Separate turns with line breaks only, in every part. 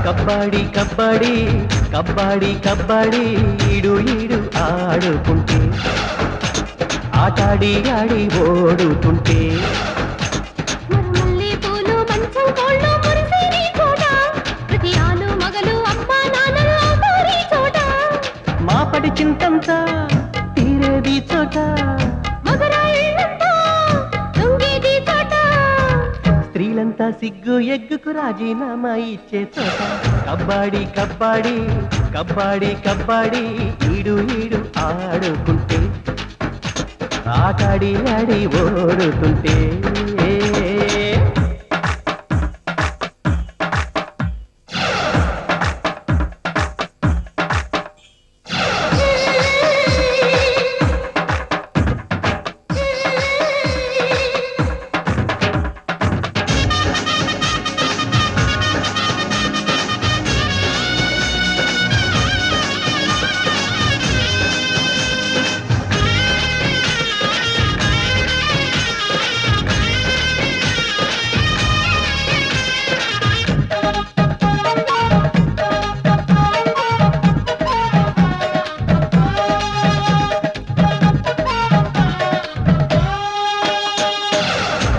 కబడ్డీ కబడ్డీ కబడ్డీ కబడ్డీ ఈడు ఈడు ఆడుకుంటే ఆటాడి ఆడి ఓడుతుంటే
మరుమల్లి పూలు మంచం కోళ్ళు మురిసేని చోట ప్రతి ఆలు మగలు అమ్మ నాన్నలు అవుతారీ చోట
మాపటి చింతంతా తీరేది చోట
మగరాళ్ళంతా దొంగేది చోట
స్త్రీలంతా సిగ్గు ఎగ్గుకు రాజీనామా ఇచ్చే చోట కబడ్డీ కబడ్డీ కబడ్డీ కబడ్డీ ఈడు ఈడు ఆడుకుంటే ఆటాడి ఆడి ఓడుతుంటే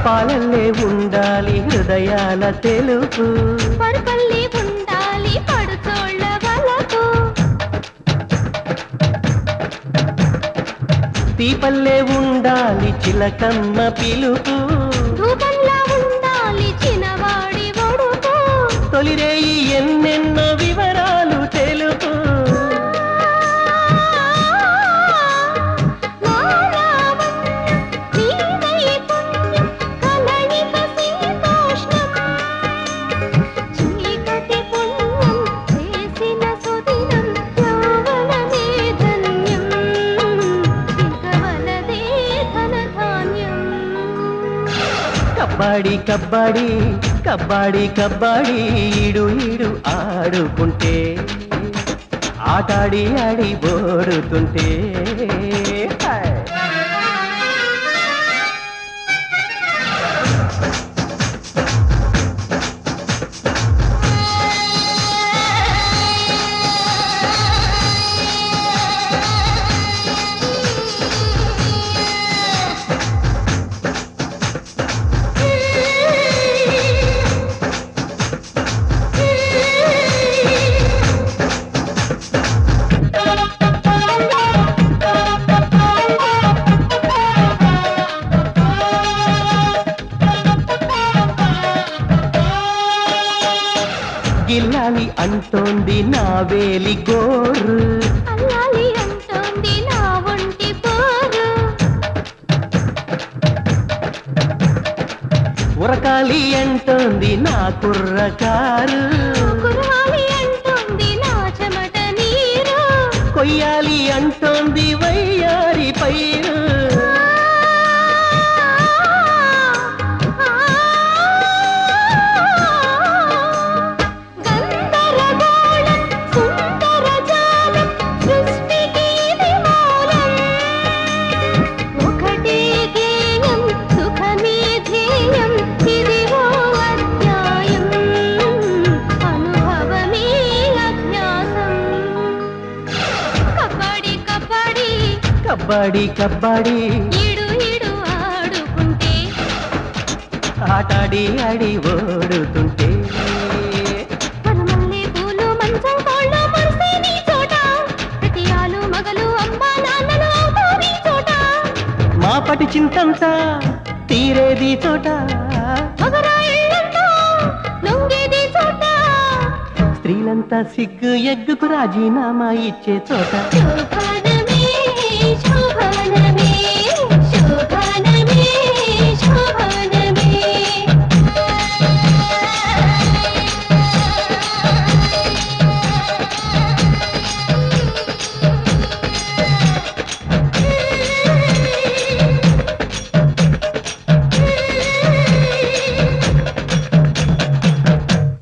పాలల్లే ఉండాలి హృదయాల తెలుపు
పరుపల్లి ఉండాలి పడుచోళ్ళ వలకు
తీపల్లే ఉండాలి చిలకమ్మ పిలుపు
ధూపంలా ఉండాలి చిన్నవాడి ఒడుపు
తొలిరేయి ఎన్నెన్నో వివరాలు తెలుపు కబడ్డీ కబడ్డీ కబడ్డీ కబడ్డీ ఈడు ఈడు ఆడుకుంటే ఆటాడి ఆడి ఓడుతుంటే గిల్లాలి అంటోంది నా వేలి గోరు
అల్లాలి అంటోంది నా ఒంటి పోరు
ఉరకాలి అంటోంది నా కుర్రకారు
కురవాలి అంటోంది నా చెమట నీరు
కొయ్యాలి అంటోంది వయ్యారి పైరు
గందరగోళం సుందరజాలం సృష్టికి ఇది మూలం ఒకటే గేయం సుఖమే ధ్యేయం ఇదిగో అధ్యాయం అనుభవమే అభ్యాసం కబడ్డీ కబడ్డీ
కబడ్డీ కబడ్డీ
ఈడు ఈడు ఆడుకుంటే
ఆటాడి ఆడి ఓడుతుంటే
మరుమల్లి పూలు మంచం కోళ్ళు మురిసేని చోట ప్రతి ఆలు మగలు అమ్మ నాన్నలు అవుతారీ చోట
మాపటి చింతంతా తీరేది చోట
మగరాళ్ళంతా లొంగేది చోట
స్త్రీలంతా సిగ్గు ఎగ్గుకు రాజీనామా ఇచ్చే చోట
శోభనమే శోభనమే